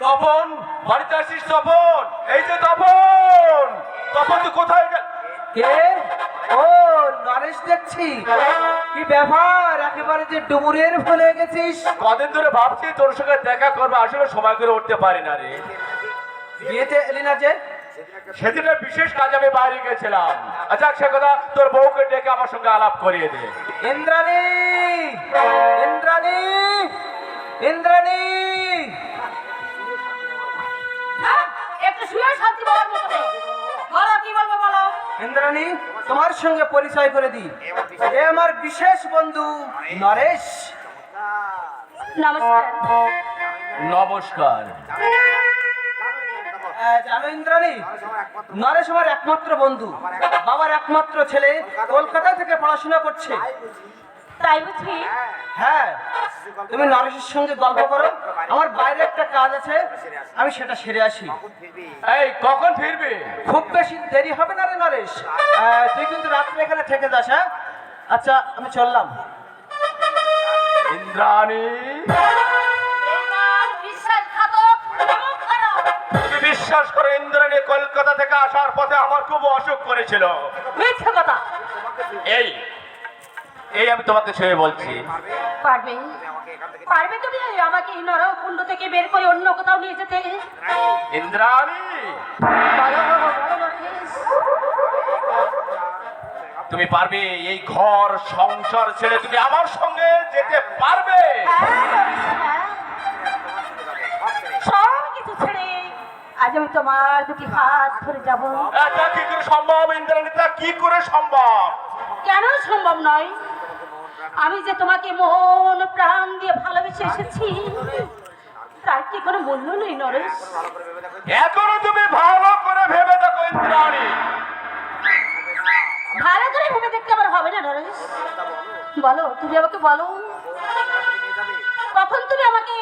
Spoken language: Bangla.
তপন, বাড়িতে আসিস তপন? এই যে তপন, তপন তুই কোথায় কে? ও নরেশ দেখছি, কি ব্যাপার একেবারে যে ডুমুরের ভুলে গেছিস? কদিন ধরে ভাবছি তোর সঙ্গে দেখা করবো, আসলে সময় করে উঠতে পারি না রে। বিয়েতে এলি না যে? সেদিনে বিশেষ কাজ আমি বাইরে গেছিলাম। আচ্ছা সে কথা, তোর বউকে ডেকে আমার সঙ্গে আলাপ করিয়ে দে। ইন্দ্রাণী, ইন্দ্রাণী, ইন্দ্রাণী! একটু শুয়ে শান্তি পাওয়ার মতো নেই। বলো কি বলবো বলো। ইন্দ্রাণী, তোমার সঙ্গে পরিচয় করে দিই, এ আমার বিশেষ বন্ধু নরেশ। নমস্কার। নমস্কার। জানো ইন্দ্রাণী, নরেশ আমার একমাত্র বন্ধু, বাবার একমাত্র ছেলে, কলকাতা থেকে পড়াশোনা করছে। তাই বুঝি? হ্যাঁ, তুমি নরেশের সঙ্গে গল্প করো, আমার বাইরে একটা কাজ আছে, আমি সেটা সেরে আসি। এই কখন ফিরবি? খুব বেশি দেরি হবে না রে নরেশ, তুই কিন্তু রাত্রে এখানে থেকে যাস। হ্যাঁ আচ্ছা, আমি চললাম। ইন্দ্রাণী, এবার বিশ্বাসঘাতক, এমন খারাপ। তুমি বিশ্বাস করো ইন্দ্রাণী কলকাতা থেকে আসার পথে আমার খুব অসুখ করেছিল। মিথ্যে কথা। এই এই আমি তোমাকে ছুঁয়ে বলছি, পারবে? পারবে তুমি আমাকে এই নরকুণ্ড থেকে বের করে অন্য কোথাও নিয়ে যেতে? ইন্দ্রাণী বলো, বলো নরেশ। তুমি পারবে? এই ঘর সংসার ছেড়ে তুমি আমার সঙ্গে যেতে পারবে? হ্যাঁ, সব কিছু ছেড়ে আজ আমি তোমার দুটি হাত ধরে যাব। এটা কি করে সম্ভব ইন্দ্রাণী? তা কি করে সম্ভব? কেন সম্ভব নয়? আমি যে তোমাকে মন প্রাণ দিয়ে ভালোবেসে এসেছি, তার কি কোনো মূল্য নেই নরেশ? এখনো তুমি ভালো করে ভেবে দেখো ইন্দ্রাণী। ভালো করে ভেবে দেখতে আমার হবে না নরেশ। বলো, তুমি আমাকে বলো, কখন তুমি আমাকে